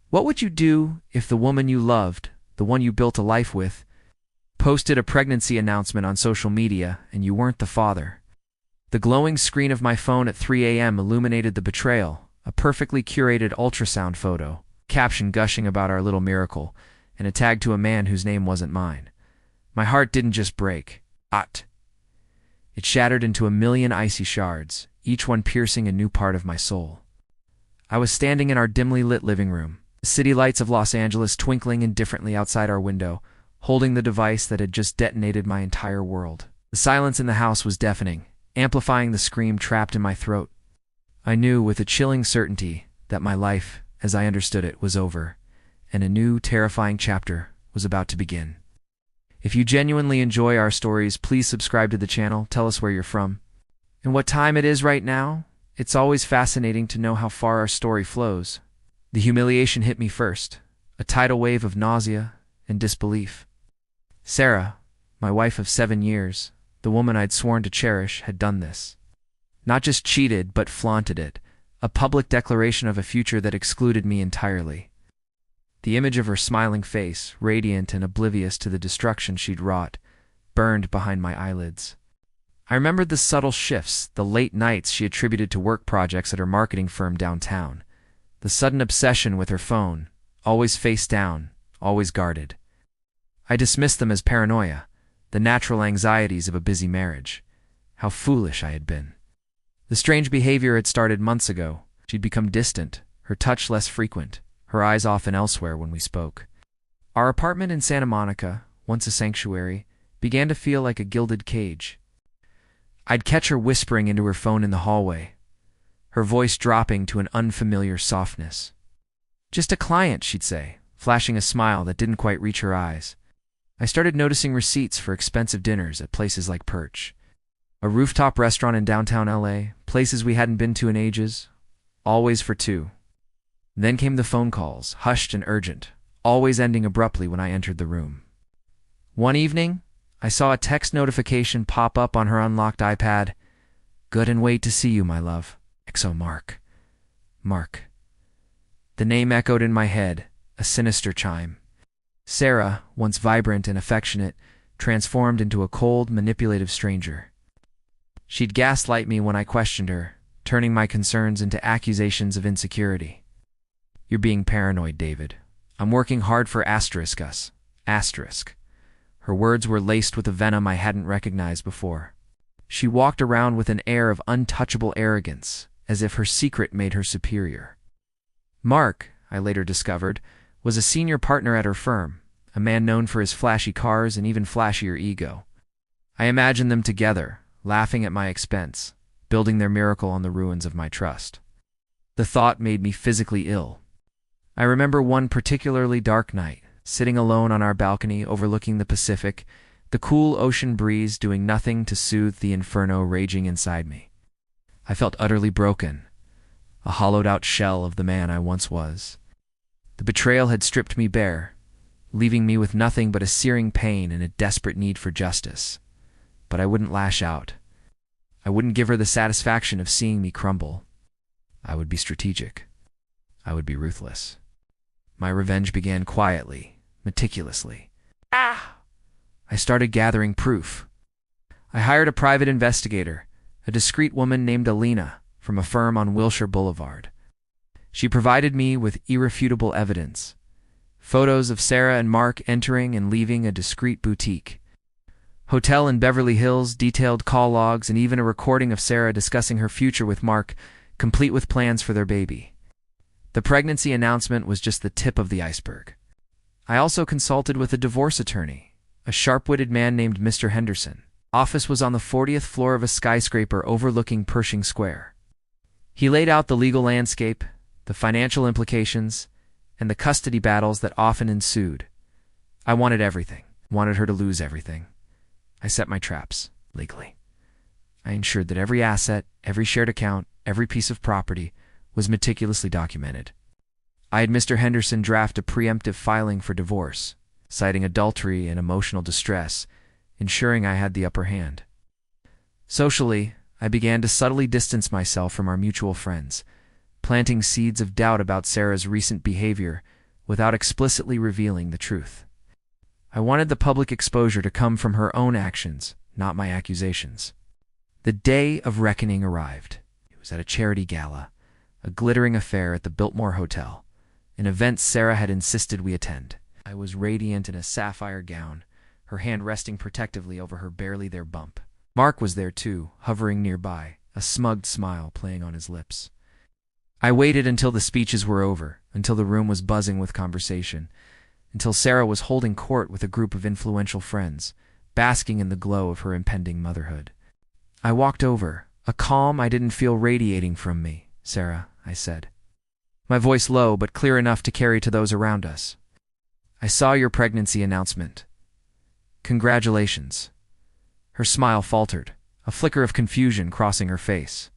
What would you do if the woman you loved, the one you built a life with, posted a pregnancy announcement on social media and you weren't the father? The glowing screen of my phone at 3 a.m. illuminated the betrayal, a perfectly curated ultrasound photo, caption gushing about our little miracle, and a tag to a man whose name wasn't mine. My heart didn't just break. It shattered into a million icy shards, each one piercing a new part of my soul. I was standing in our dimly lit living room, the city lights of Los Angeles twinkling indifferently outside our window, holding the device that had just detonated my entire world. The silence in the house was deafening, amplifying the scream trapped in my throat. I knew with a chilling certainty that my life, as I understood it, was over, and a new, terrifying chapter was about to begin. If you genuinely enjoy our stories, please subscribe to the channel, tell us where you're from, and what time it is right now. It's always fascinating to know how far our story flows. The humiliation hit me first, a tidal wave of nausea and disbelief. Sarah, my wife of 7 years, the woman I'd sworn to cherish, had done this. Not just cheated, but flaunted it, a public declaration of a future that excluded me entirely. The image of her smiling face, radiant and oblivious to the destruction she'd wrought, burned behind my eyelids. I remembered the subtle shifts, the late nights she attributed to work projects at her marketing firm downtown, the sudden obsession with her phone, always face down, always guarded. I dismissed them as paranoia, the natural anxieties of a busy marriage. How foolish I had been. The strange behavior had started months ago. She'd become distant, her touch less frequent, her eyes often elsewhere when we spoke. Our apartment in Santa Monica, once a sanctuary, began to feel like a gilded cage. I'd catch her whispering into her phone in the hallway, her voice dropping to an unfamiliar softness. "Just a client," she'd say, flashing a smile that didn't quite reach her eyes. I started noticing receipts for expensive dinners at places like Perch, a rooftop restaurant in downtown LA, places we hadn't been to in ages, always for two. Then came the phone calls, hushed and urgent, always ending abruptly when I entered the room. One evening, I saw a text notification pop up on her unlocked iPad. "Good and wait to see you, my love. XO Mark." Mark. The name echoed in my head, a sinister chime. Sarah, once vibrant and affectionate, transformed into a cold, manipulative stranger. She'd gaslight me when I questioned her, turning my concerns into accusations of insecurity. "You're being paranoid, David. I'm working hard for us. Asterisk." Her words were laced with a venom I hadn't recognized before. She walked around with an air of untouchable arrogance, as if her secret made her superior. Mark, I later discovered, was a senior partner at her firm, a man known for his flashy cars and even flashier ego. I imagined them together, laughing at my expense, building their miracle on the ruins of my trust. The thought made me physically ill. I remember one particularly dark night, sitting alone on our balcony overlooking the Pacific, the cool ocean breeze doing nothing to soothe the inferno raging inside me. I felt utterly broken, a hollowed-out shell of the man I once was. The betrayal had stripped me bare, leaving me with nothing but a searing pain and a desperate need for justice. But I wouldn't lash out. I wouldn't give her the satisfaction of seeing me crumble. I would be strategic. I would be ruthless. My revenge began quietly, meticulously. I started gathering proof. I hired a private investigator, a discreet woman named Alina, from a firm on Wilshire Boulevard. She provided me with irrefutable evidence. Photos of Sarah and Mark entering and leaving a discreet boutique. Hotel in Beverly Hills, detailed call logs, and even a recording of Sarah discussing her future with Mark, complete with plans for their baby. The pregnancy announcement was just the tip of the iceberg. I also consulted with a divorce attorney, a sharp-witted man named Mr. Henderson. Office was on the 40th floor of a skyscraper overlooking Pershing Square. He laid out the legal landscape, the financial implications, and the custody battles that often ensued. I wanted everything, wanted her to lose everything. I set my traps, legally. I ensured that every asset, every shared account, every piece of property was meticulously documented. I had Mr. Henderson draft a preemptive filing for divorce, citing adultery and emotional distress, ensuring I had the upper hand. Socially, I began to subtly distance myself from our mutual friends, planting seeds of doubt about Sarah's recent behavior without explicitly revealing the truth. I wanted the public exposure to come from her own actions, not my accusations. The day of reckoning arrived. It was at a charity gala, a glittering affair at the Biltmore Hotel, an event Sarah had insisted we attend. I was radiant in a sapphire gown, her hand resting protectively over her barely there bump. Mark was there too, hovering nearby, a smug smile playing on his lips. I waited until the speeches were over, until the room was buzzing with conversation, until Sarah was holding court with a group of influential friends, basking in the glow of her impending motherhood. I walked over, a calm I didn't feel radiating from me. "Sarah," I said, my voice low but clear enough to carry to those around us. "I saw your pregnancy announcement. Congratulations." Her smile faltered, a flicker of confusion crossing her face.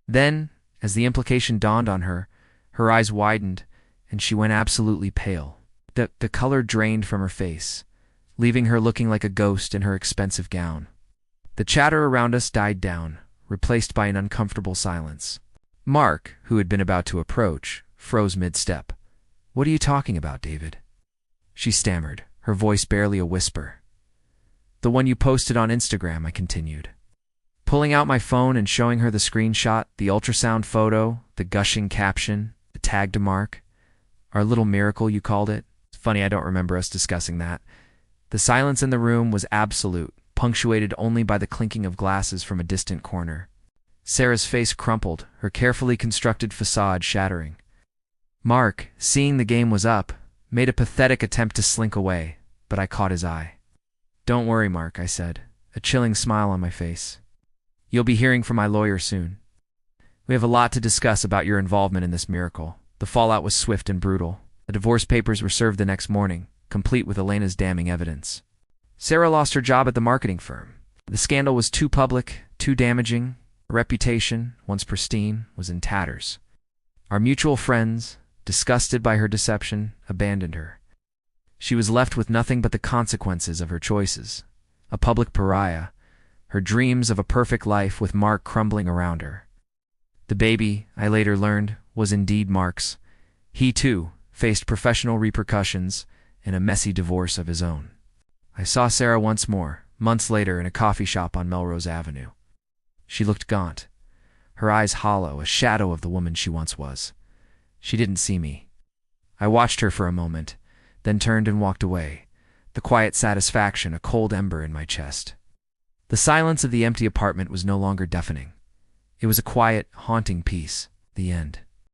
Then, as the implication dawned on her, her eyes widened, and she went absolutely pale. The color drained from her face, leaving her looking like a ghost in her expensive gown. The chatter around us died down, replaced by an uncomfortable silence. Mark, who had been about to approach, froze mid-step. "What are you talking about, David?" She stammered, her voice barely a whisper. "The one you posted on Instagram," I continued, pulling out my phone and showing her the screenshot, the ultrasound photo, the gushing caption, the tag to Mark. "Our little miracle, you called it." It's funny I don't remember us discussing that. The silence in the room was absolute, punctuated only by the clinking of glasses from a distant corner. Sarah's face crumpled, her carefully constructed facade shattering. Mark, seeing the game was up, made a pathetic attempt to slink away, but I caught his eye. "Don't worry, Mark," I said, a chilling smile on my face. "You'll be hearing from my lawyer soon. We have a lot to discuss about your involvement in this miracle." The fallout was swift and brutal. The divorce papers were served the next morning, complete with Elena's damning evidence. Sarah lost her job at the marketing firm. The scandal was too public, too damaging. Her reputation, once pristine, was in tatters. Our mutual friends, disgusted by her deception, abandoned her. She was left with nothing but the consequences of her choices. A public pariah, her dreams of a perfect life with Mark crumbling around her. The baby, I later learned, was indeed Mark's. He, too, faced professional repercussions and a messy divorce of his own. I saw Sarah once more, months later in a coffee shop on Melrose Avenue. She looked gaunt, her eyes hollow, a shadow of the woman she once was. She didn't see me. I watched her for a moment, then turned and walked away, the quiet satisfaction a cold ember in my chest. The silence of the empty apartment was no longer deafening. It was a quiet, haunting peace. The end.